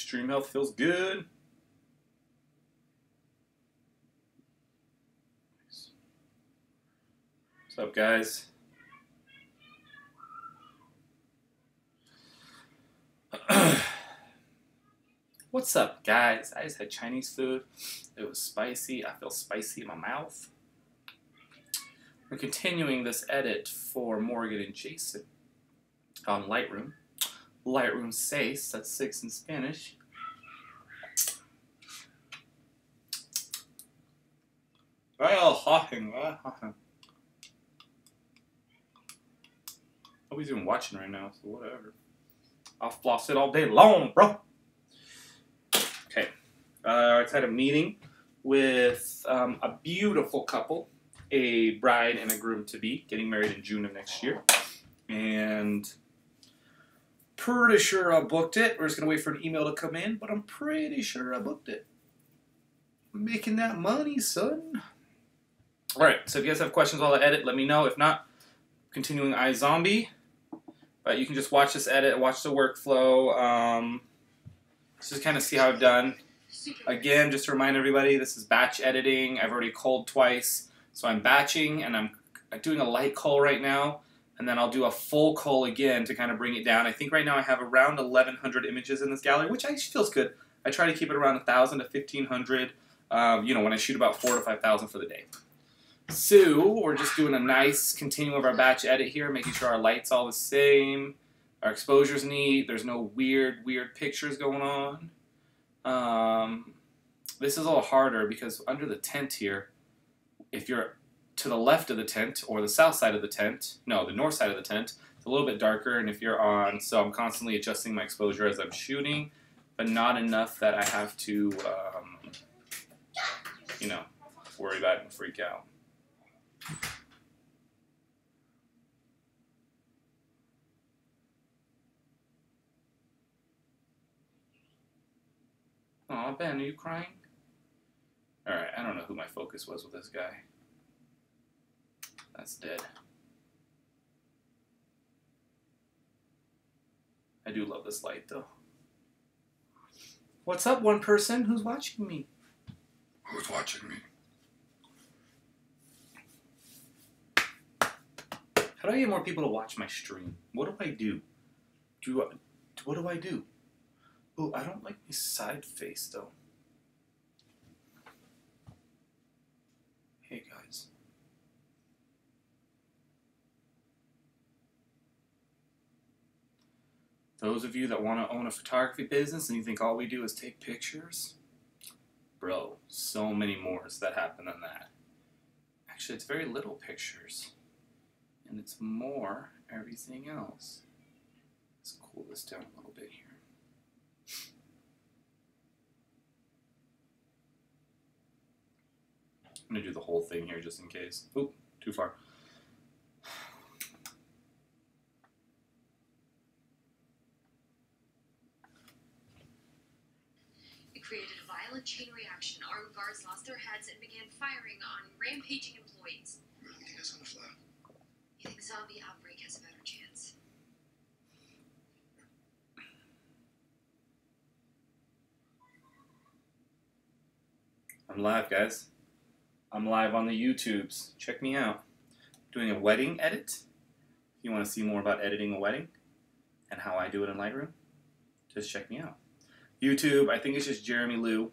Extreme health feels good. What's up, guys? What's up, guys? I just had Chinese food. It was spicy. I feel spicy in my mouth. We're continuing this edit for Morgan and Jason on Lightroom. Lightroom 6, that's 6 in Spanish. Nobody's even watching right now, so whatever. I'll floss it all day long, bro. Okay. I had a meeting with a beautiful couple, a bride and a groom-to-be, getting married in June of next year. And pretty sure I booked it. We're just going to wait for an email to come in, but I'm pretty sure I booked it. I'm making that money, son. All right, so if you guys have questions while I edit, let me know. If not, continuing iZombie. But you can just watch this edit, watch the workflow. Just kind of see how I've done. Again, just to remind everybody, this is batch editing. I've already culled twice. So I'm batching, and I'm doing a light cull right now. And then I'll do a full cull again to kind of bring it down. I think right now I have around 1,100 images in this gallery, which actually feels good. I try to keep it around 1,000 to 1,500, you know, when I shoot about 4,000 to 5,000 for the day. So we're just doing a nice continuum of our batch edit here, making sure our light's all the same, our exposure's neat, there's no weird pictures going on. This is a little harder because under the tent here, if you're to the left of the tent or the south side of the tent, no, the north side of the tent, it's a little bit darker, and if you're on, so I'm constantly adjusting my exposure as I'm shooting, but not enough that I have to, you know, worry about it and freak out. Aw, Ben, are you crying? Alright, I don't know who my focus was with this guy. That's dead. I do love this light, though. What's up, one person? Who's watching me? Who's watching me? How do I get more people to watch my stream? What do I do? What do I do? Oh, I don't like my side face, though. Hey, guys. Those of you that want to own a photography business and you think all we do is take pictures, bro, so many more that happen than that. Actually, it's very little pictures. And it's more everything else. Let's cool this down a little bit here. I'm going to do the whole thing here just in case. Oop, too far. It created a violent chain reaction. Armed guards lost their heads and began firing on rampaging employees. Really think that's gonna fly? You think zombie outbreak has a better chance? I'm live, guys. I'm live on the YouTubes. Check me out. Doing a wedding edit. If you want to see more about editing a wedding and how I do it in Lightroom, just check me out. YouTube, I think it's just JeramieLu.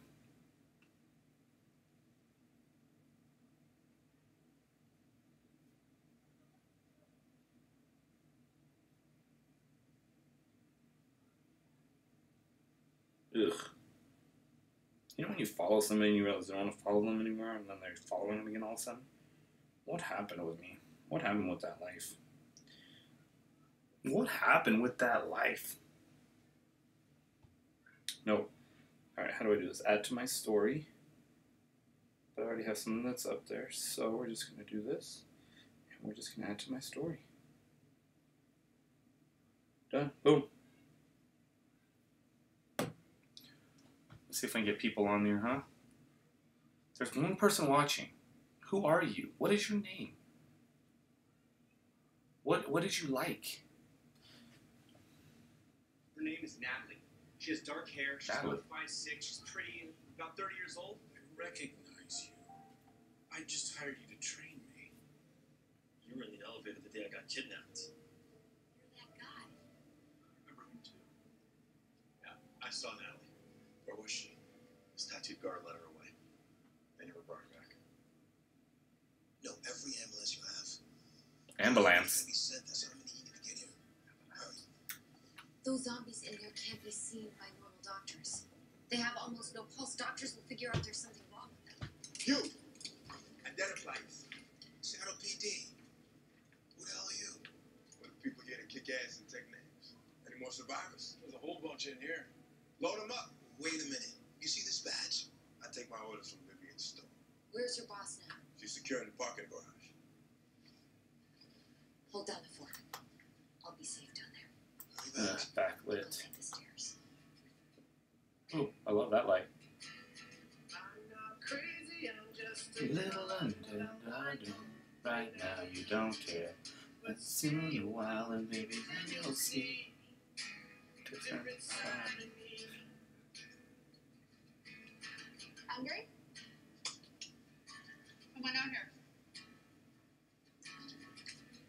Ugh. You know when you follow somebody and you realize you don't want to follow them anymore, and then they're following them again all of a sudden? What happened with me? What happened with that life? What happened with that life? Nope. Alright, how do I do this? Add to my story. But I already have something that's up there, so we're just going to do this. And we're just going to add to my story. Done. Boom. Let's see if I can get people on there, huh? There's one person watching. Who are you? What is your name? What did you like? Her name is Natalie. She has dark hair. She's about 5'6". She's pretty, about 30 years old. I recognize you. I just hired you to train me. You were in the elevator the day I got kidnapped. You're that guy. Remember him too? Yeah, I saw Natalie. Where was she? This tattooed guard let her away. They never brought her back. No, every ambulance you have. Ambulance. Be sent. That's how many you need to get here. Hurry. Those zombies in there can't be seen by normal doctors. They have almost no pulse. Doctors will figure out there's something wrong with them. You! Identify yourself. Seattle PD. Who the hell are you? When people get to kick ass and take names. Any more survivors? There's a whole bunch in here. Load them up. Wait a minute. You see this badge? I take my orders from Vivian's store. Where's your boss now? She's securing the parking garage. Hold down the fort. I'll be safe down there. Hurry back. Go Backlit. take the stairs. Ooh, I love that light. I'm not crazy, I'm just Little London, London, right now you don't care. But soon a while and maybe then you'll see. Different side. Hungry? Come on out here.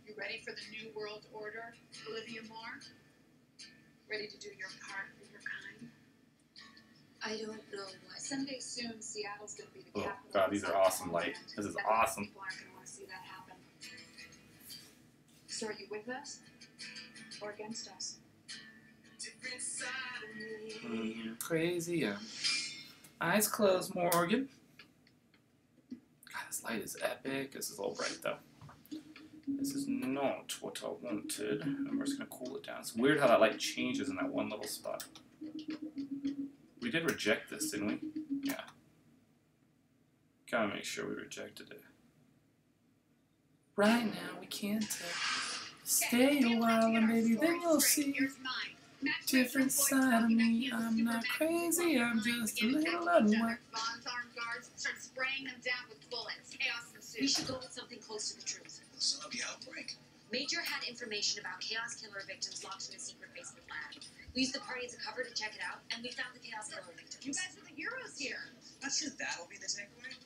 You ready for the New World Order, Olivia Moore? Ready to do your part for your kind? I don't know what. Someday soon, Seattle's going to be the Oh, capital. God, of these are the awesome light. continent. This is I think awesome. People aren't going to want to see that happen. So are you with us or against us? different side of me. Crazy, yeah. Eyes closed, Morgan. God, this light is epic. This is all bright, though. This is not what I wanted. I'm just going to cool it down. It's weird how that light changes in that one little spot. We did reject this, didn't we? Yeah. Gotta make sure we rejected it. Right now, we can't stay a while and maybe then you'll see different side of me. I'm not crazy, I'm just a little unwell. Bonds, armed guards, start spraying them down with bullets. Chaos ensues. We should go with something close to the truth. The zombie outbreak. Major had information about Chaos Killer victims locked in a secret basement lab. We used the party as a cover to check it out, and we found the Chaos Killer victims. You guys are the heroes here. Not sure that'll be the takeaway.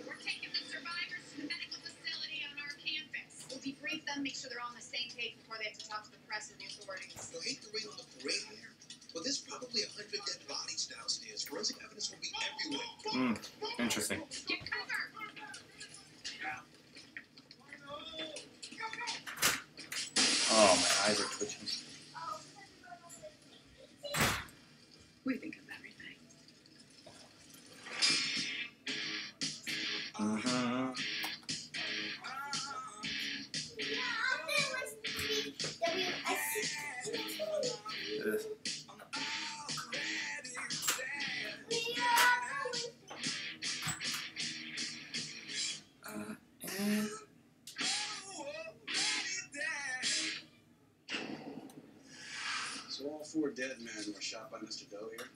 We're taking the survivors to the medical facility on our campus. We'll debrief them, make sure they're all on the same page before they have to talk to the press and the authorities. You'll hate to rain on the parade here, but there's probably 100 dead bodies downstairs. Forensic evidence will be everywhere. Interesting. Get cover! Oh, my eyes are twitching. We think of everything. And So all four dead men were shot by Mr. Doe here.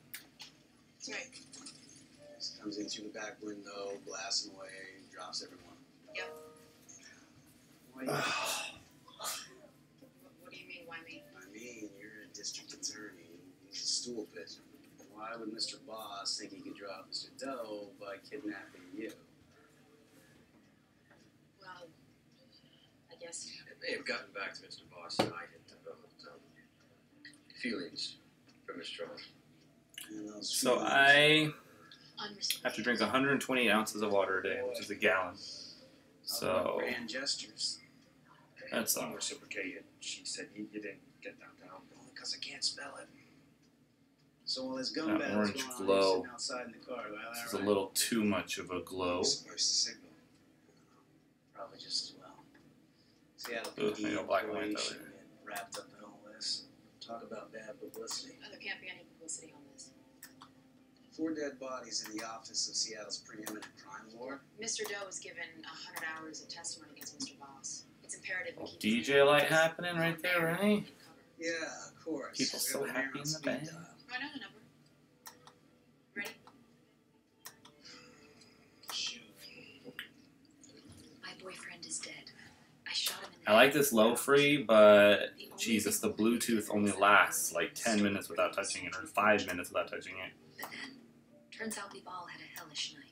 That's right. He comes in through the back window, blasts them away, drops everyone. Yep. Why? What do you mean, why me? I mean, you're a district attorney. He's a stool pigeon. Why would Mr. Boss think he could drop Mr. Doe by kidnapping you? Well, I guess. It may have gotten back to Mr. Boss and I had developed feelings for Miss Strong. And those so feelings- I Unreciprocated. have to drink 128 ounces of water a day, which is a gallon. So grand gestures. that's Unreciprocated. She said you didn't get that down. Only because I can't spell it. So while there's That gun battles orange going on, glow. you're sitting outside in the car. Well, this is a little too much of a glow. Supposed to signal. Probably just as well. Seattle Ugh, PD I got black and white employees though, should get wrapped up in all this. Talk about bad publicity. Oh, there can't be any publicity on this. 4 dead bodies in the office of Seattle's preeminent crime lord. Mr. Doe was given 100 hours of testimony against Mr. Boss. It's imperative we Little keep his DJ name light out happening right there, right? cover. Yeah, of course. People so We're happy on in the speed band. dial. Oh, I know the number. Ready? Shoot. My boyfriend is dead. I shot him in I like this low free, but Jesus, the Bluetooth only lasts like 10 minutes without touching it, or 5 minutes without touching it. But then, turns out we've all had a hellish night.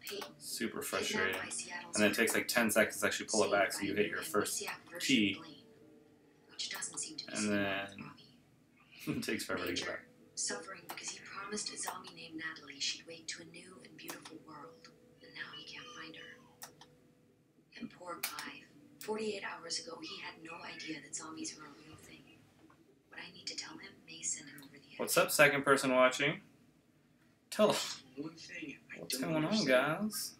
Peyton, Super kidnapped frustrating. by Seattle's And then it takes like 10 seconds to actually pull it back, so you hit your first key, which doesn't seem to be and then it takes forever to get back. Suffering because he promised a zombie named Natalie she'd wake to a new and beautiful world, and now he can't find her. And poor Clive. 48 hours ago, he had no idea that zombies were a real thing. What I need to tell him may send him over the edge. What's up, second person watching? Tell us One thing I what's don't going on, understand. guys.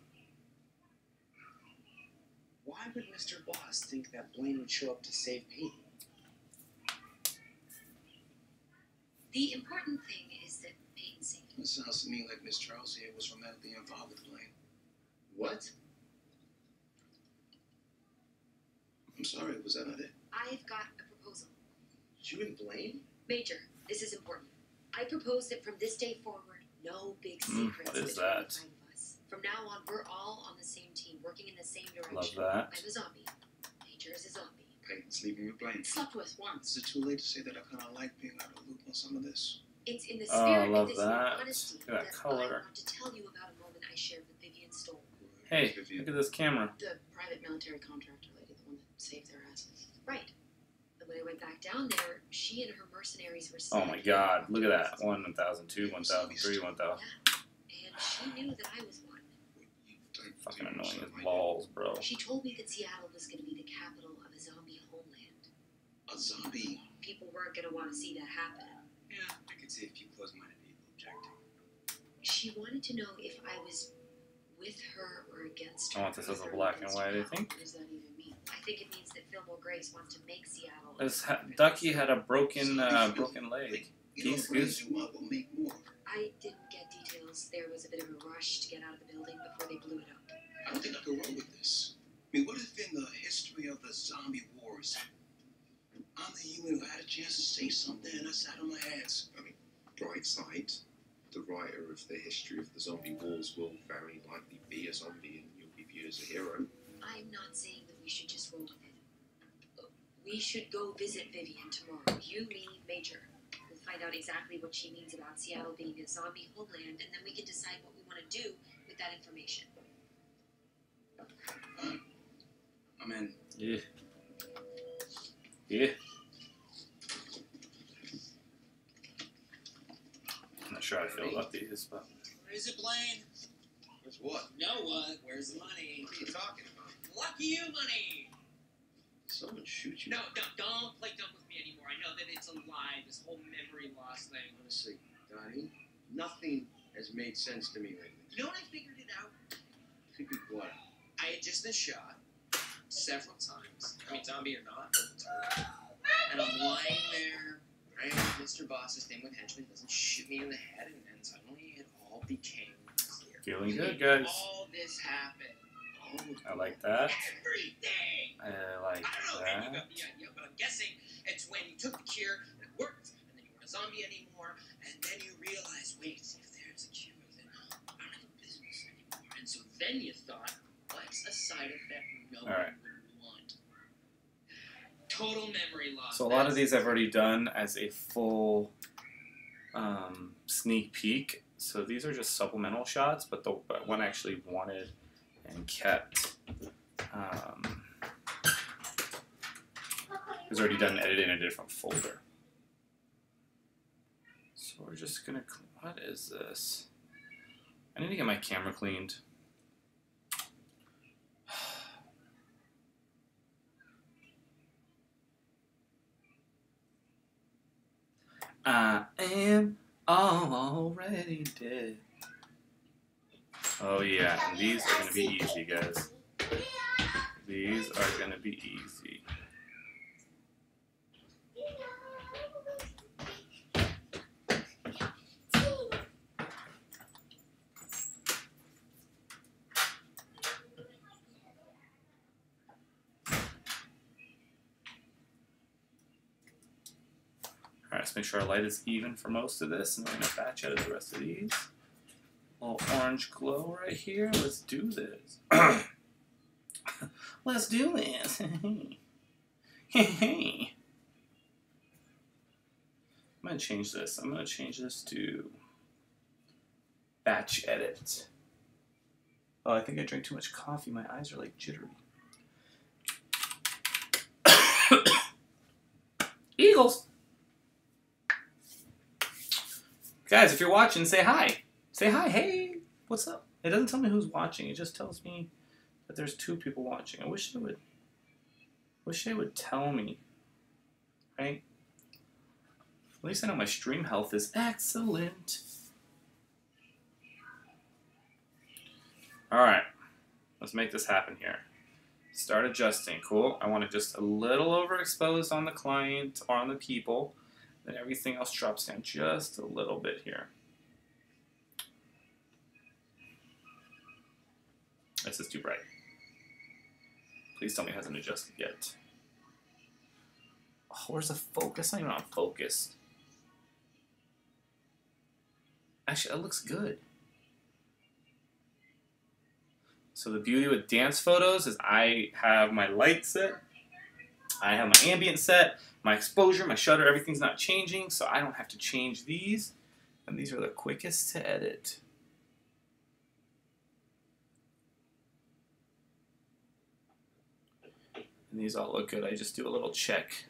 Why would Mr. Boss think that Blaine would show up to save Peyton? The important thing is that Peyton's safe. It sounds to me like Miss Charles here was romantically involved with Blaine. What? I'm sorry, was that not it? I've got a proposal. You and Blaine? Major, this is important. I propose that from this day forward, no big secrets what is between that? the five of us. From now on, we're all on the same team, working in the same direction. Love that. I'm a zombie. Major is a zombie. Peyton's leaving with Blaine. Slept with once. Is it too late to say that I kind of like being out of the loop on some of this? It's in the Oh, I spirit love of this that. honesty Look at that color. I want to tell you about a moment I shared with Vivian Stoll, Hey, look at this camera. the private military contractor lady, the one that saved their asses. Right. And when I went back down there, she and her mercenaries were Oh my God, look at that. 1,002, 1,003, 1,000. And she knew that I was one. Fucking annoying as balls, bro. She told me that Seattle was going to be the capital of a zombie homeland. A zombie? People weren't going to want to see that happen. Yeah, I could see a few close-minded people objecting. She wanted to know if I was with her or against her. I want this as a black and white, I think. What does that even mean? I think it means that Fillmore Grace wants to make Seattle. Ducky had a broken leg. You know, Goose, friends goose. you want will make more. I didn't get details. There was a bit of a rush to get out of the building before they blew it up. I don't think I can roll with this. I mean, what if in the history of the zombie wars, I'm the human who had a chance to say something and I sat on my hands? I mean, bright side, the writer of the history of the zombie wars will very likely be a zombie and you'll be viewed as a hero. I'm not saying that we should just roll with it. We should go visit Vivian tomorrow. You, me, Major. We'll find out exactly what she means about Seattle being a zombie homeland, and then we can decide what we want to do with that information. I'm in. Yeah. Yeah. I'm not sure how I feel about these, but. Where is it, Blaine? Where's what? No what? Where's the money? What are you talking about? Lucky you money! Someone shoot you? No, don't play dumb with me anymore. I know that it's a lie, this whole memory loss thing. Honestly, Donnie, nothing has made sense to me lately. You know what I figured it out? Figured what? I had just been shot several times. I mean, zombie or not. And I'm lying there, right? Mr. Boss's thing with henchmen doesn't shoot me in the head, and suddenly it all became clear. Feeling good, guys. All this happened. I like that. Everything! I like I don't know how you that. got the idea, but I'm guessing it's when you took the cure and it worked, and then you weren't a zombie anymore, and then you realized, wait, if there's a cure, then I don't have a business anymore. And so then you thought, what's a side effect no one Alright. would want? Total memory loss. So a lot of these I've already done as a full sneak peek. So these are just supplemental shots, but the one I actually wanted and kept is already done edited in a different folder. So we're just gonna, what is this? I need to get my camera cleaned. I am already dead. Oh yeah, and these are gonna be easy, guys. These are gonna be easy. Alright, let's make sure our light is even for most of this, and we're gonna batch out of the rest of these. Little orange glow right here. Let's do this. Let's do this. Hey. I'm going to change this. I'm going to change this to batch edit. Oh, I think I drank too much coffee. My eyes are like jittery. Eagles. Guys, if you're watching, say hi. Say hi. Hey, what's up? It doesn't tell me who's watching. It just tells me that there's 2 people watching. I wish they would. Wish they would tell me. Right? At least I know my stream health is excellent. All right, let's make this happen here. Start adjusting. Cool. I want it just a little overexposed on the client or on the people. Then everything else drops down just a little bit here. This is too bright. Please tell me it hasn't adjusted yet. Oh, where's the focus? Not even on focus. Actually, that looks good. So the beauty with dance photos is I have my light set, I have my ambient set, my exposure, my shutter, everything's not changing, so I don't have to change these. And these are the quickest to edit. And these all look good. I just do a little check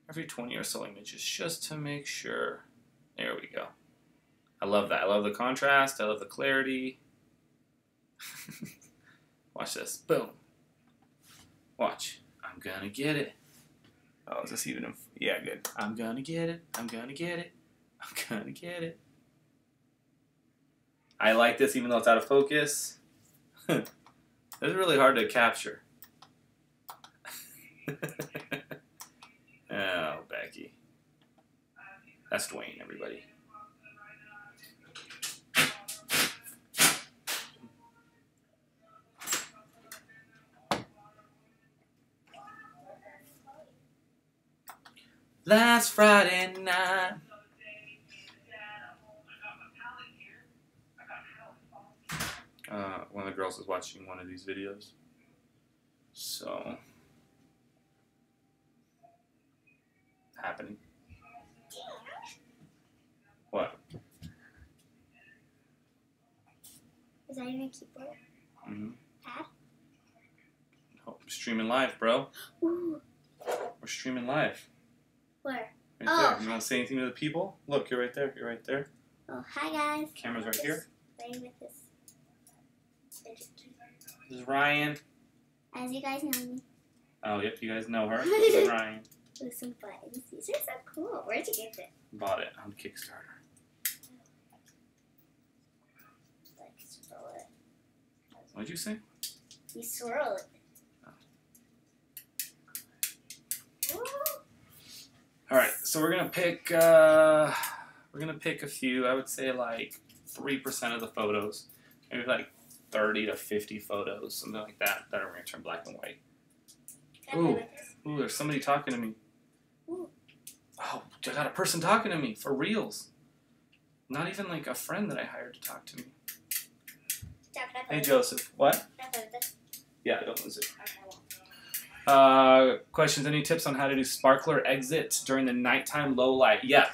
every 20 or so images just to make sure. There we go. I love that. I love the contrast. I love the clarity. Watch this. Boom. Watch. I'm gonna get it. Oh, is this even? Yeah, good. I'm gonna get it. I'm gonna get it. I'm gonna get it. I like this even though it's out of focus. It's really hard to capture. Oh, Becky. That's Dwayne, everybody. Last Friday night. One of the girls is watching one of these videos. So, happening. What? Is that your keyboard? Mm-hmm. Pad? Oh, we're streaming live, bro. Ooh. We're streaming live. Where? Right there. You want to say anything to the people? Look, you're right there. You're right there. Oh, hi guys. Camera's right here. Playing with this. This is Ryan. As you guys know me. Oh, yep, you guys know her. This is Ryan. With some buttons. These are so cool. Where'd you get it? Bought it on Kickstarter. Like, swirl it. What'd you say? You swirl it. Oh. All right, so we're gonna pick a few. I would say like 3% of the photos, maybe like 30 to 50 photos, something like that. That are gonna turn black and white. Ooh, ooh, there's somebody talking to me. Ooh. Oh, I got a person talking to me for reals. Not even like a friend that I hired to talk to me. Hey, Joseph. What? Yeah, don't lose it. Questions, any tips on how to do sparkler exit during the nighttime low light? Yeah.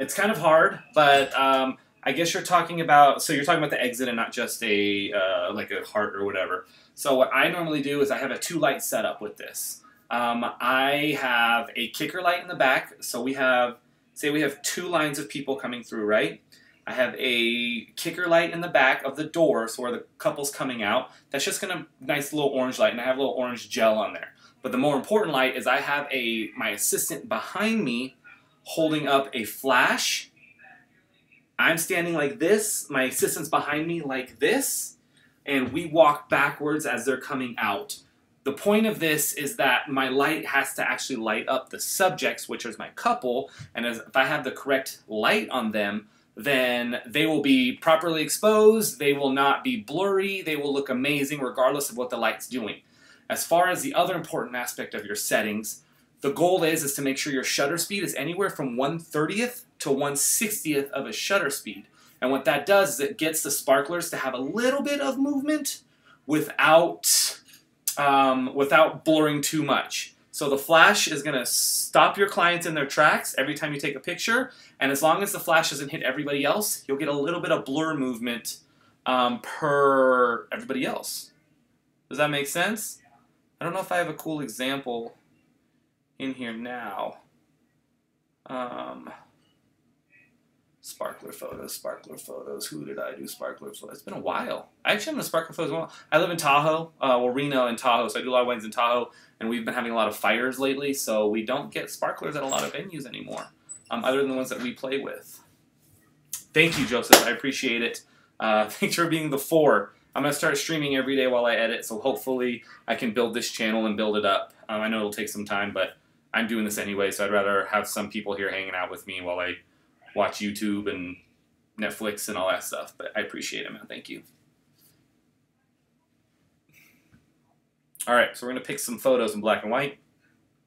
It's kind of hard, but I guess you're talking about, so you're talking about the exit and not just a like a heart or whatever. So what I normally do is I have a 2-light setup with this. I have a kicker light in the back, so we have, say we have 2 lines of people coming through, right? I have a kicker light in the back of the door, so where the couple's coming out. That's just gonna nice little orange light, and I have a little orange gel on there. But the more important light is I have my assistant behind me holding up a flash. I'm standing like this, my assistant's behind me like this, and we walk backwards as they're coming out. The point of this is that my light has to actually light up the subjects, which is my couple, and if I have the correct light on them, then they will be properly exposed, they will not be blurry, they will look amazing regardless of what the light's doing. As far as the other important aspect of your settings, the goal is to make sure your shutter speed is anywhere from 1/30th to 1/60th of a shutter speed. And what that does is it gets the sparklers to have a little bit of movement without without blurring too much. So the flash is going to stop your clients in their tracks every time you take a picture, and as long as the flash doesn't hit everybody else, you'll get a little bit of blur movement per everybody else. Does that make sense? I don't know if I have a cool example in here now. Sparkler photos. Who did I do sparkler photos? It's been a while. I actually haven't done sparkler photos in a while. I live in Tahoe, Reno and Tahoe, so I do a lot of weddings in Tahoe, and we've been having a lot of fires lately, so we don't get sparklers at a lot of venues anymore, other than the ones that we play with. Thank you, Joseph. I appreciate it. Thanks for being the 4. I'm going to start streaming every day while I edit, so hopefully I can build this channel and build it up. I know it'll take some time, but I'm doing this anyway, so I'd rather have some people here hanging out with me while I watch YouTube and Netflix and all that stuff. But I appreciate it, man. Thank you. All right, so we're going to pick some photos in black and white.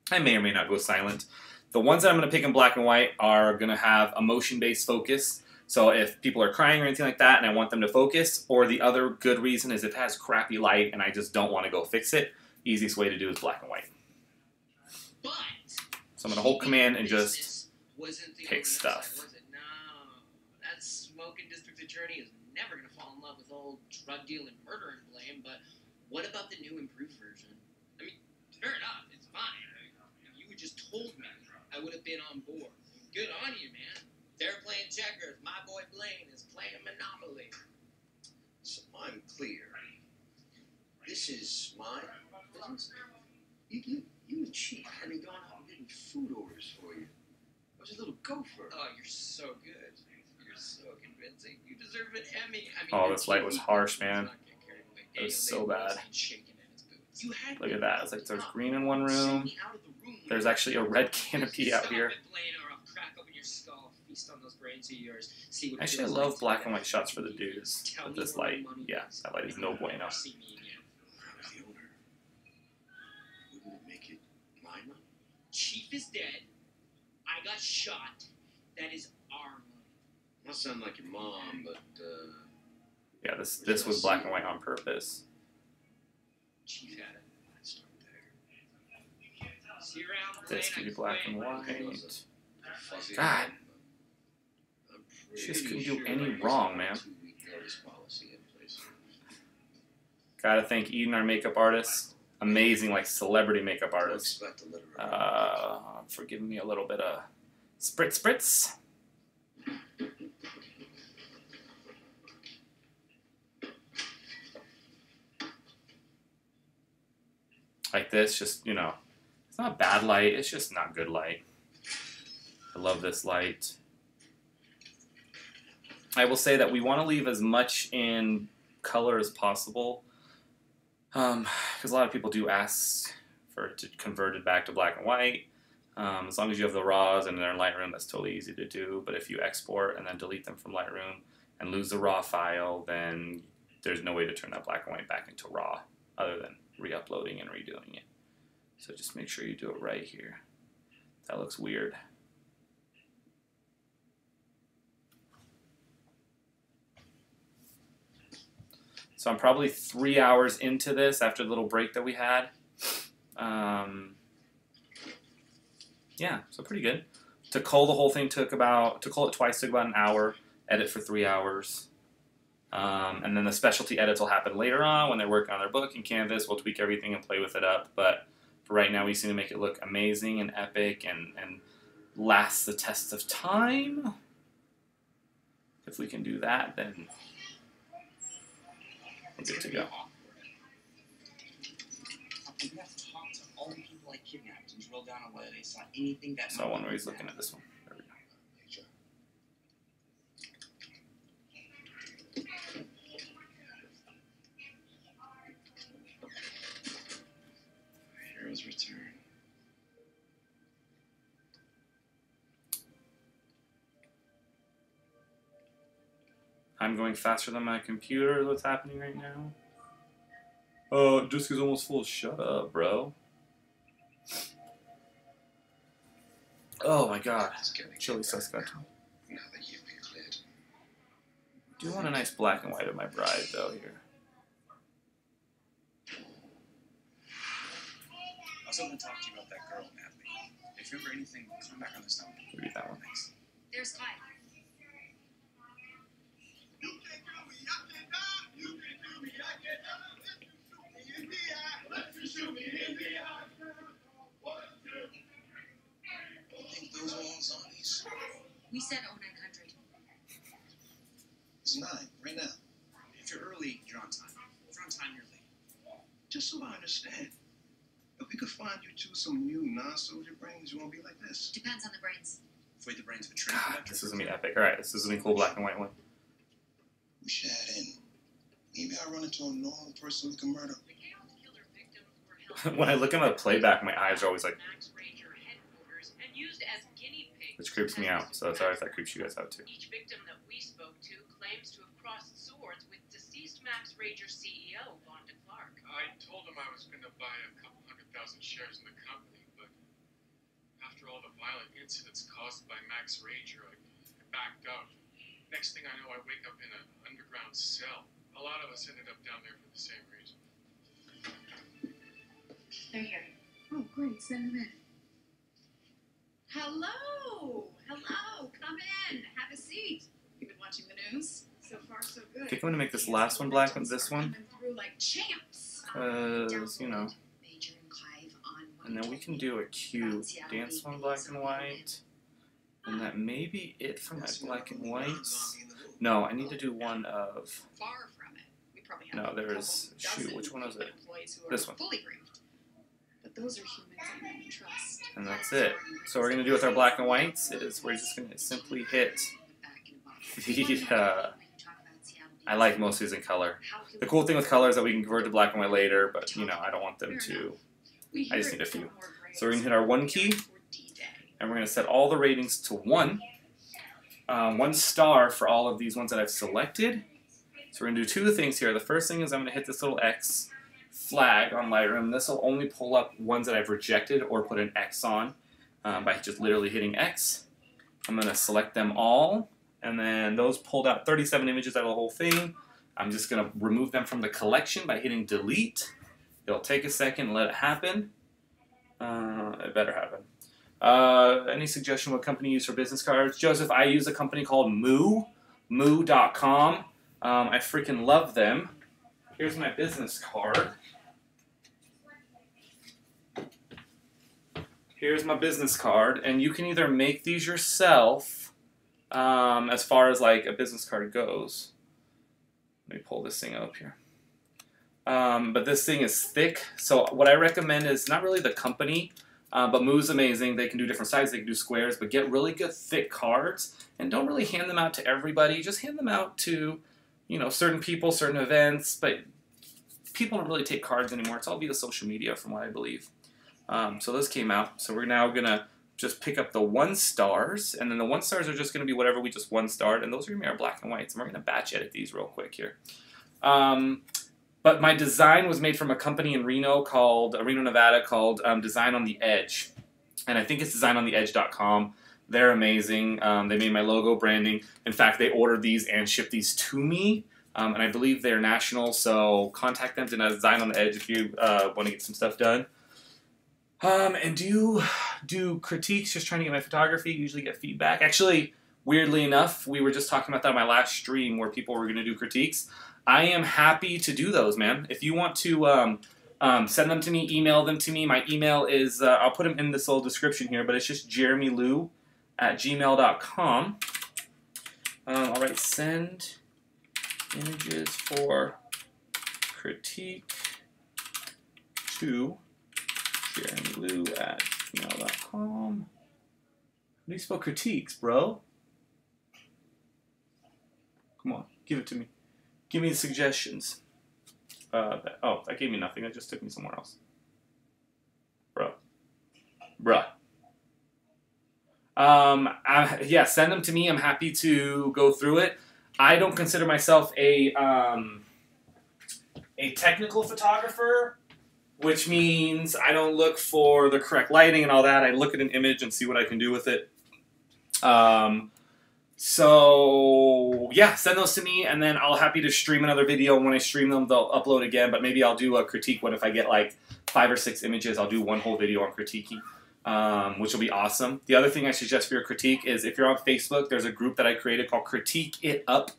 I may or may not go silent. The ones that I'm going to pick in black and white are going to have emotion-based focus. So if people are crying or anything like that and I want them to focus, or the other good reason is if it has crappy light and I just don't want to go fix it, easiest way to do is black and white. So I'm going to hold command and just pick stuff. That smoking district attorney is never going to fall in love with old drug dealing, murder and blame, but what about the new improved version? I mean, fair enough, it's fine. If you had just told me, I would have been on board. Good on you, man. They're playing checkers. My boy Blaine is playing Monopoly. So I'm clear. This is my business. You and Chief had me going out and getting food orders for you. I was a little gopher. Oh, you're so good. You're so convincing. You deserve an Emmy. I mean, Oh, this light was harsh, man. It was so bad. Look at that. It's like there's green in one room. There's actually a red canopy out here. Actually, I love black and white shots for the dudes. With this light, yeah, that light is no bueno. Chief is dead. I got shot. That is our money. Must sound like your mom, but yeah, this was black and white on purpose. Chief had it. Let's start there. See you around, This could be black and white. fuzzy. God, just couldn't do any wrong, man. Gotta thank Eden, our makeup artist. Amazing, like celebrity makeup artist. For giving me a little bit of spritz. Like this, just, you know, it's not bad light, it's just not good light. I love this light. I will say that we want to leave as much in color as possible, because a lot of people do ask for it to convert it back to black and white. As long as you have the RAWs and they're in Lightroom, that's totally easy to do. But if you export and then delete them from Lightroom and lose the RAW file, then there's no way to turn that black and white back into RAW other than re-uploading and redoing it. So just make sure you do it right here. That looks weird. So I'm probably 3 hours into this after the little break that we had. Yeah, so pretty good. To cull the whole thing to cull it twice took about an hour, edit for 3 hours. And then the specialty edits will happen later on when they're working on their book and Canvas. We'll tweak everything and play with it up. But for right now, we seem to make it look amazing and epic and last the test of time. If we can do that, then we're good to go. You have to talk to all the people I kidnapped and drill down on whether they saw anything that. So one where he's looking at this one. There we go. Hero's return. I'm going faster than my computer. What's happening right now? Disk is almost full. Shut up, bro. Oh my god. Chili suspect. Now that you've been cleared. Do you want a nice black and white of my bride, though, here? was hoping to talk to you about that girl, Natalie. If you remember anything, come back on this number. Read that one. Thanks. There's Clive. You can do me, I can die. You can do me, I can die. Let you shoot me in the eye. You think those are all zombies? We said 0900. It's 9, right now. If you're early, you're on time. If you're on time, you're late. Just so I understand. If we could find you two some new non-soldier brains, you won't be like this. Depends on the brains. Avoid the brains of a train God, conductor. this is gonna be epic. All right, this is gonna be cool black and white one. We should add in. Maybe I run into a normal person we can murder. The chaos killer victims were held When I look into the playback, my eyes are always like, Max Ranger headquarters and used as guinea pigs. which creeps me out. So sorry if that creeps you guys out too. Each victim that we spoke to claims to have crossed swords with deceased Max Ranger CEO Vonda Clark. I told him I was going to buy a couple 100,000 shares in the company, but after all the violent incidents caused by Max Ranger, I backed out. Next thing I know, I wake up in an underground cell. A lot of us ended up down there for the same reason. They're here. Oh, great. Send them in. Hello! Hello! Come in. Have a seat. You've been watching the news? So far, so good. I think I'm gonna make this last one black and this one. Coming through like champs. Cause, you know. Major and Clive on And then we can do a cute dance one black and white. And that may be it for my black and whites. No, I need to do one of... Far from it. We probably have No, there's... a couple Shoot, dozen which one is it? employees who are This one. fully briefed. But those are humans I know and trust. And that's it. So what we're going to do with our black and whites is we're just going to simply hit the... I like most of these in color. The cool thing with color is that we can convert to black and white later, but, you know, I don't want them to... I just need a few. So we're going to hit our 1 key, and we're going to set all the ratings to 1. 1 star for all of these ones that I've selected. So we're going to do 2 things here. The first thing is I'm going to hit this little X flag on Lightroom. This will only pull up ones that I've rejected or put an X on by just literally hitting X. I'm going to select them all, and then those pulled out 37 images out of the whole thing. I'm just going to remove them from the collection by hitting delete. It'll take a second and let it happen. It better happen. Any suggestion what company you use for business cards? Joseph, I use a company called moo.com. I freaking love them. Here's my business card. Here's my business card, and you can either make these yourself as far as like a business card goes. Let me pull this thing up here. But this thing is thick, so what I recommend is not really the company, but Moo's amazing. They can do different sizes, they can do squares, but get really good thick cards, and don't really hand them out to everybody. Just hand them out to, you know, certain people, certain events, but people don't really take cards anymore. It's all via social media from what I believe. So this came out, so we're now going to just pick up the 1 stars, and then the 1 stars are just going to be whatever we just 1 starred, and those are going to be our black and whites, and we're going to batch edit these real quick here. But my design was made from a company in Reno, Nevada, called Design on the Edge. And I think it's designontheedge.com. They're amazing. They made my logo branding. In fact, they ordered these and shipped these to me. And I believe they're national, so contact them to Design on the Edge if you want to get some stuff done. And do critiques, just trying to get my photography, usually get feedback. Actually, weirdly enough, we were just talking about that on my last stream where people were going to do critiques. I am happy to do those, man. If you want to send them to me, email them to me. My email is, I'll put them in this little description here, but it's just JeramieLu@gmail.com. All right, send images for critique to JeramieLu@gmail.com. How do you spell critiques, bro? Come on, give it to me. Give me the suggestions. Oh, that gave me nothing. That just took me somewhere else. Bruh. Yeah, send them to me. I'm happy to go through it. I don't consider myself a technical photographer, which means I don't look for the correct lighting and all that. I look at an image and see what I can do with it. So yeah, send those to me, and then I'll happy to stream another video. When I stream them, they'll upload again. But maybe I'll do a critique one if I get like 5 or 6 images. I'll do one whole video on critiquing, which will be awesome. The other thing I suggest for your critique is if you're on Facebook, there's a group that I created called Critique It Up.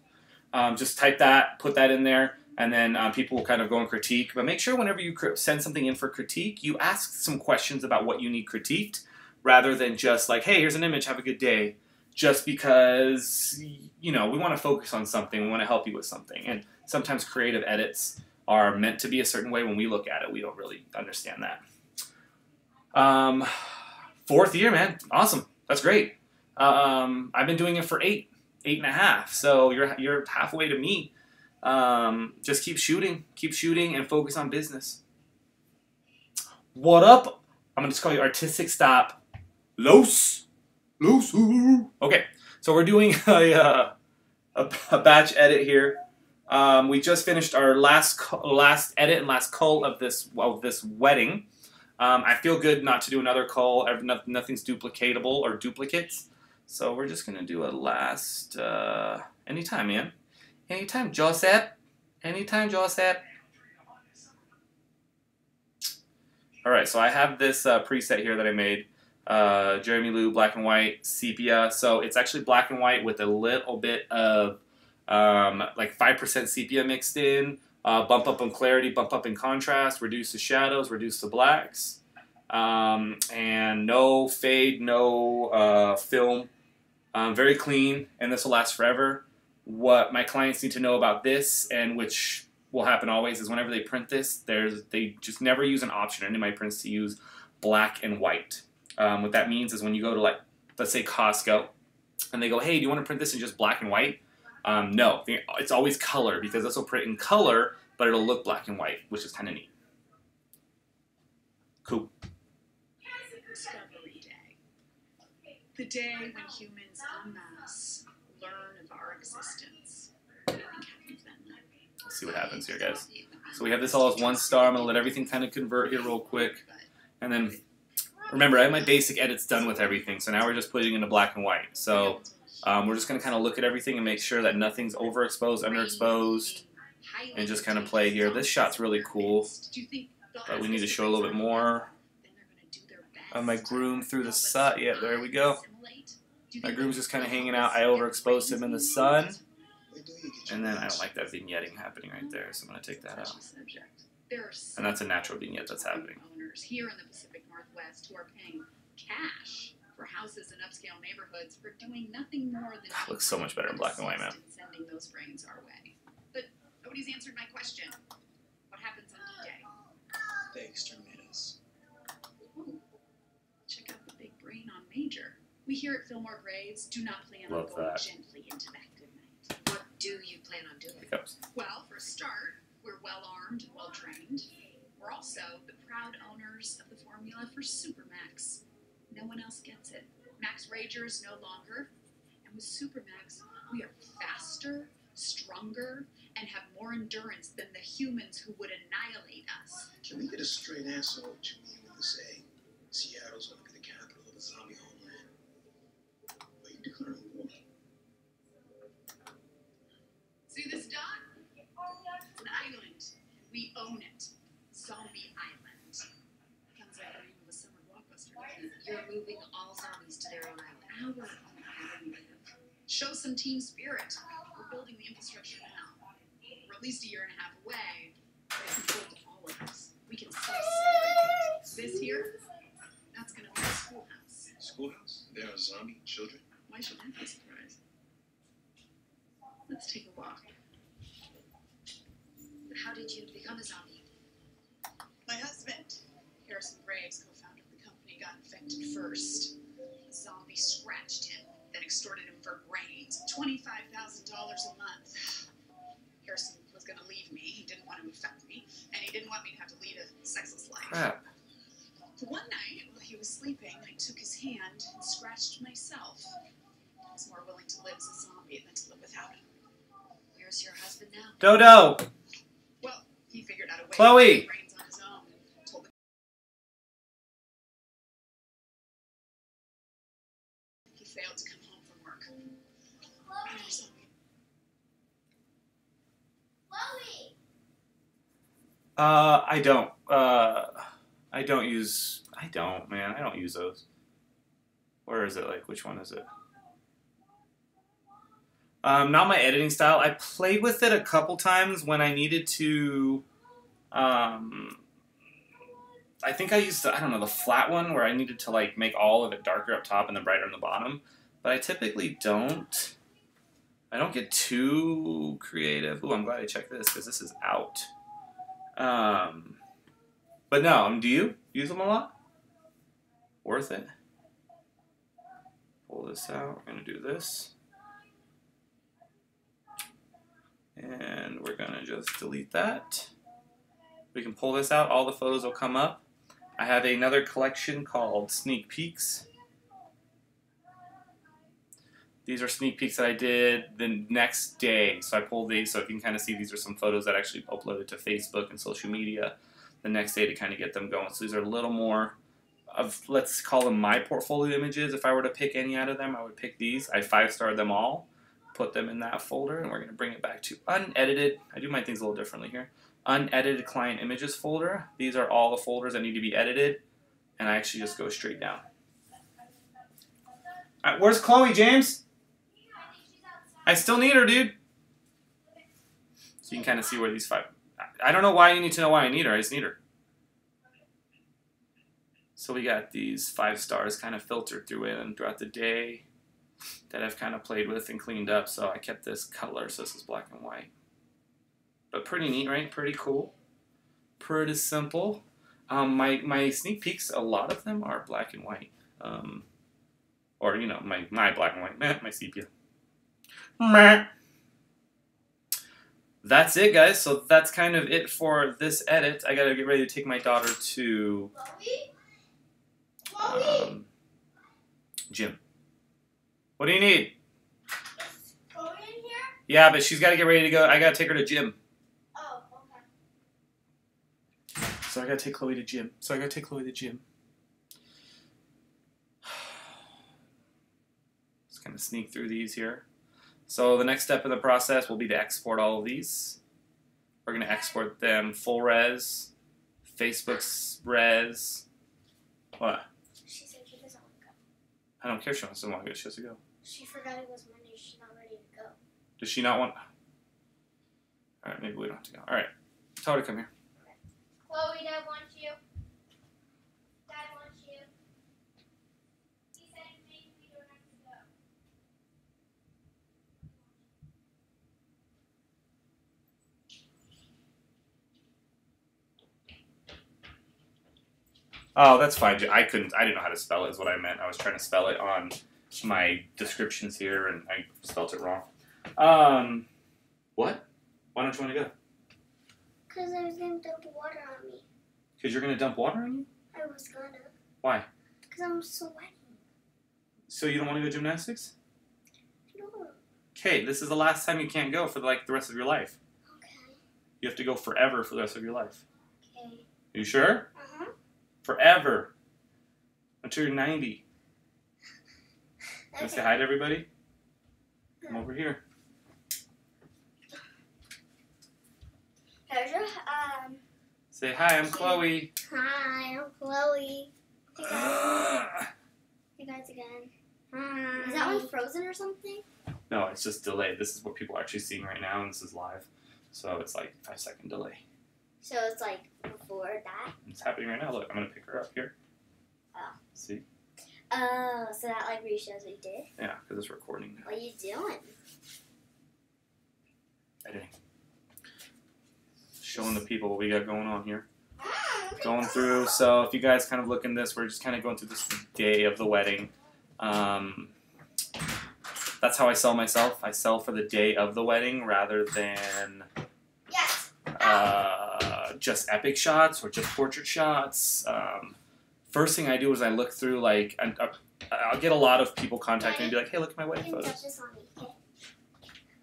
Just type that, put that in there, and then people will kind of go and critique. But make sure whenever you send something in for critique, you ask some questions about what you need critiqued, rather than just like, hey, here's an image, have a good day. Just because, you know, we want to focus on something, we want to help you with something. And sometimes creative edits are meant to be a certain way. When we look at it, we don't really understand that. 4th year, man. Awesome. That's great. I've been doing it for 8.5. So you're halfway to me. Just keep shooting, and focus on business. What up? I'm going to just call you Artistic Stop. Okay, so we're doing a batch edit here. We just finished our last edit and last cull of this wedding. I feel good not to do another cull. Nothing's duplicatable or duplicates. So we're just gonna do a last anytime, man. Anytime, Joseph. Anytime, Joseph. All right, so I have this preset here that I made. JeramieLu, black and white, sepia. So it's actually black and white with a little bit of like 5% sepia mixed in. Bump up in clarity, bump up in contrast, reduce the shadows, reduce the blacks. And no fade, no film. Very clean, and this will last forever. What my clients need to know about this, and which will happen always, is whenever they print this, they just never use an option in any of my prints to use black and white. What that means is when you go to, like, let's say Costco, and they go, hey, do you want to print this in just black and white? No, it's always color, because this will print in color, but it'll look black and white, which is kind of neat. Cool. Discovery Day. The day when humans en masse learn of our existence. What do you think happens then? Let's see what happens here, guys. So we have this all as 1 star. I'm going to let everything kind of convert here real quick. And then, remember, I have my basic edits done with everything, so now we're just putting it into black and white. So we're just going to kind of look at everything and make sure that nothing's overexposed, underexposed, and just kind of play here. This shot's really cool, but we need to show a little bit more of my groom through the sun. Yeah, there we go. My groom's just kind of hanging out. I overexposed him in the sun, and then I don't like that vignetting happening right there, so I'm going to take that out. And that's a natural vignette that's happening. Here in the Pacific Northwest who are paying cash for houses in upscale neighborhoods for doing nothing more than looks so much better in black and white, man. Sending those brains our way. But nobody's answered my question. What happens on D-Day? They exterminate us. Ooh. Check out the big brain on Major. We here at Fillmore Graves do not plan on going gently into that good night. What do you plan on doing? Well, for a start, we're well armed and well trained. We're also the proud owners of the formula for Supermax. No one else gets it. Max Rager is no longer. And with Supermax, we are faster, stronger, and have more endurance than the humans who would annihilate us. Can we get a straight answer on what you mean when you say Seattle's going to be the capital of the zombie homeland? Are you declaring war? See this dot? It's an island, and we own it. Zombie Island. Sounds like the name of a summer blockbuster. You're moving all zombies to their own island. Our own island. Show some team spirit. We're building the infrastructure now. We're at least a year and a half away. They can build all of us. We can self-segregate. This here, that's going to be a schoolhouse. Schoolhouse? There are zombie children? Why should that be a surprise? Let's take a walk. How did you become a zombie? My husband, Harrison Graves, co-founder of the company, got infected first. A zombie scratched him, then extorted him for brains, $25,000 a month. Harrison was going to leave me. He didn't want to infect me, and he didn't want me to have to lead a sexless life. Crap. So one night, while he was sleeping, I took his hand and scratched myself. I was more willing to live as a zombie than to live without him. Where's your husband now? Dodo! Well, he figured out a way Chloe! to get brains on his own and told the he failed to come home from work. I don't. I don't use. I don't, man. I don't use those. Where is it? Like, which one is it? Not my editing style. I played with it a couple times when I needed to. I think I used I don't know, the flat one where I needed to like make all of it darker up top and then brighter on the bottom. But I typically don't. I don't get too creative. Ooh, I'm glad I checked this because this is out. But no, do you use them a lot? Worth it. Pull this out. We're gonna do this. And we're gonna just delete that. We can pull this out, all the photos will come up. I have another collection called Sneak Peeks. These are sneak peeks that I did the next day. So I pulled these so you can kind of see these are some photos that I actually uploaded to Facebook and social media the next day to kind of get them going. So these are a little more of, let's call them my portfolio images. If I were to pick any out of them, I would pick these. I 5-starred them all, put them in that folder, and we're going to bring it back to unedited. I do my things a little differently here. Unedited client images folder. These are all the folders that need to be edited, and I actually just go straight down. All right, where's Chloe, James? I still need her, dude. So you can kind of see where these 5... I don't know why you need to know why I need her. I just need her. So we got these 5 stars kind of filtered through it and throughout the day that I've kind of played with and cleaned up. So I kept this color, so this is black and white. But pretty neat, right? Pretty cool. Pretty simple. My sneak peeks, a lot of them are black and white. Or, you know, my black and white, my sepia. That's it, guys. So that's kind of it for this edit. I gotta get ready to take my daughter to gym. What do you need? Is Chloe in here? Yeah, but she's gotta get ready to go. I gotta take her to gym. Oh, okay. So I gotta take Chloe to gym. Just kind of sneak through these here. So the next step in the process will be to export all of these. We're going to export them full res, Facebook's res. What? She said she doesn't want to go. I don't care if she wants to go. She has to go. She forgot it was Monday. She's not ready to go. Does she not want... All right, maybe we don't have to go. All right. Tell her to come here. Chloe, Dad wants you. Dad wants you. He said maybe we don't have to go. Oh, that's fine. I didn't know how to spell it is what I meant. I was trying to spell it on my descriptions here, and I spelled it wrong. What? Why don't you want to go? Because I was going to dump water on me. Because you're going to dump water on you? I was going to. Why? Because I'm sweating. So you don't want to go gymnastics? No. Okay, this is the last time you can't go for like the rest of your life. Okay. You have to go forever for the rest of your life. Okay. You sure? Uh-huh. Forever. Until you're 90. Okay. Want to say hi to everybody? Come over here. Here's your, Say hi, I'm Chloe. Hi, I'm Chloe. Hey guys again. Hi. Is that one frozen or something? No, it's just delayed. This is what people are actually seeing right now, and this is live. So it's like 5-second delay. So it's like before that? It's happening right now. Look, I'm going to pick her up here. Oh. See? Oh, so that like re-shows what you did? Yeah, because it's recording now. What are you doing? Editing. Showing the people what we got going on here. Going through, so if you guys kind of look in this, we're just kind of going through this day of the wedding. That's how I sell myself. I sell for the day of the wedding rather than just epic shots or just portrait shots. First thing I do is I look through, like, I'll get a lot of people contacting me and be like, hey, look at my wedding photos.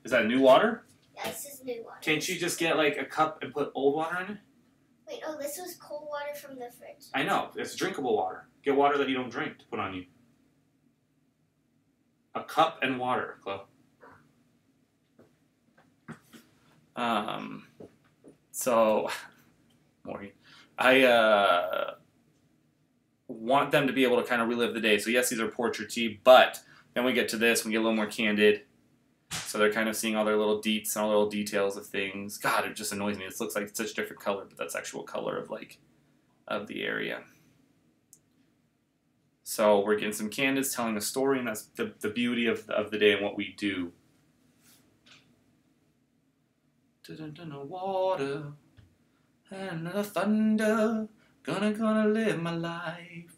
Is that new water? Yeah, this is new water. Can't you just get like a cup and put old water in it? Wait, oh, this was cold water from the fridge. I know, it's drinkable water. Get water that you don't drink to put on you. A cup and water, Chloe. So Maureen. I want them to be able to kind of relive the day. So yes, these are portraity, but then we get to this, we get a little more candid. So they're kind of seeing all their little deets and all their little details of things. God, it just annoys me. This looks like it's such a different color, but that's actual color of like of the area. So we're getting some candids telling a story, and that's the beauty of the day and what we do. Water and the thunder, gonna live my life.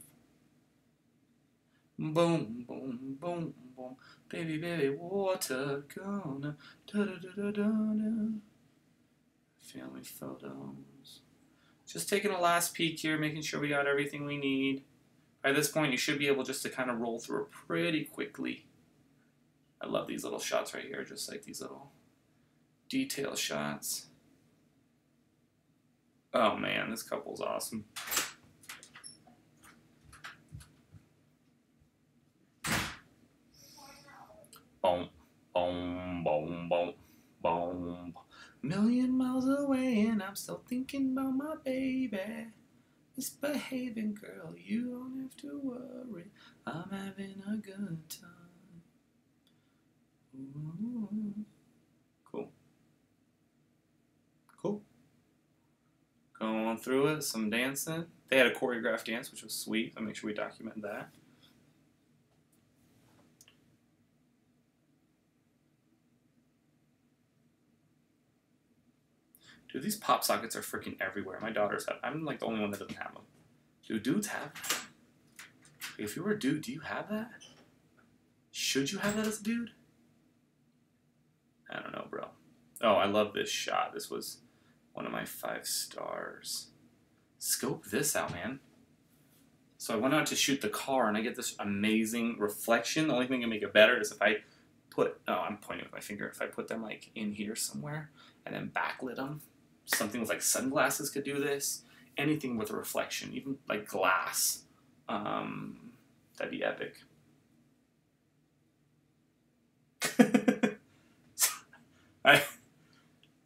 Boom, boom, boom, boom, baby, baby, water, gonna da-da-da-da-da-da. Family photos. Just taking a last peek here, making sure we got everything we need. By this point, you should be able just to kind of roll through it pretty quickly. I love these little shots right here, just like these little detail shots. Oh man, this couple's awesome. Boom, boom, boom, boom, boom. Million miles away and I'm still thinking about my baby. Misbehaving girl, you don't have to worry. I'm having a good time. Ooh. Cool. Cool. Going through it, some dancing. They had a choreographed dance, which was sweet. I'll make sure we document that. Dude, these pop sockets are freaking everywhere. My daughters have. I'm like the only one that doesn't have them. Do dudes have that? If you were a dude, do you have that? Should you have that as a dude? I don't know, bro. Oh, I love this shot. This was one of my 5 stars. Scope this out, man. So I went out to shoot the car, and I get this amazing reflection. The only thing that can make it better is if I put... Oh, I'm pointing with my finger. If I put them, like, in here somewhere and then backlit them. Something with, like, sunglasses could do this. Anything with a reflection, even, like, glass. That'd be epic.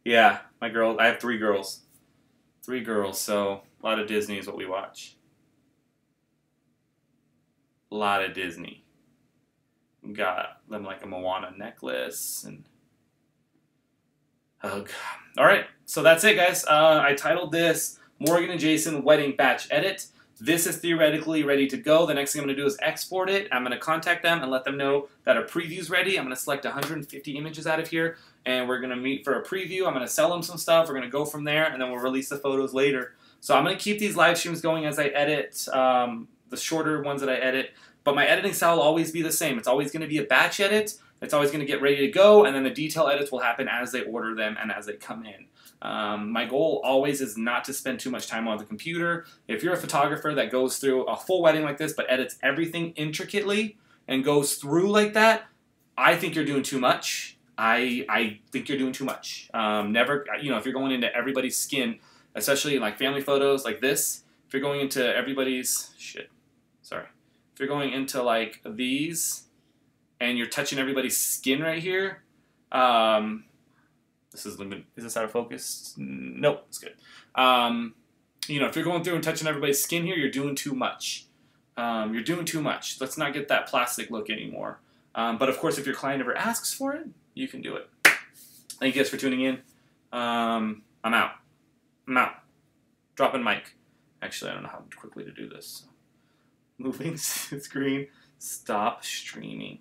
Yeah, my girl. I have 3 girls. 3 girls, so a lot of Disney is what we watch. A lot of Disney. Got them like a Moana necklace and hug. All right, so that's it, guys. I titled this Morgan and Jason Wedding Batch Edit. This is theoretically ready to go. The next thing I'm going to do is export it. I'm going to contact them and let them know that a preview's ready. I'm going to select 150 images out of here, and we're going to meet for a preview. I'm going to sell them some stuff. We're going to go from there, and then we'll release the photos later. So I'm going to keep these live streams going as I edit, the shorter ones that I edit. But my editing style will always be the same. It's always going to be a batch edit. It's always going to get ready to go, and then the detail edits will happen as they order them and as they come in. My goal always is not to spend too much time on the computer. If you're a photographer that goes through a full wedding like this but edits everything intricately and goes through like that, I think you're doing too much. I think you're doing too much. Never, you know, if you're going into everybody's skin, especially in like family photos like this, if you're going into everybody's, if you're going into like these and you're touching everybody's skin right here, is this out of focus? Nope, it's good. You know, if you're going through and touching everybody's skin here, you're doing too much. You're doing too much. Let's not get that plastic look anymore. But of course, if your client ever asks for it, you can do it. Thank you guys for tuning in. I'm out. Dropping mic. Actually, I don't know how quickly to do this. Moving screen. Stop streaming.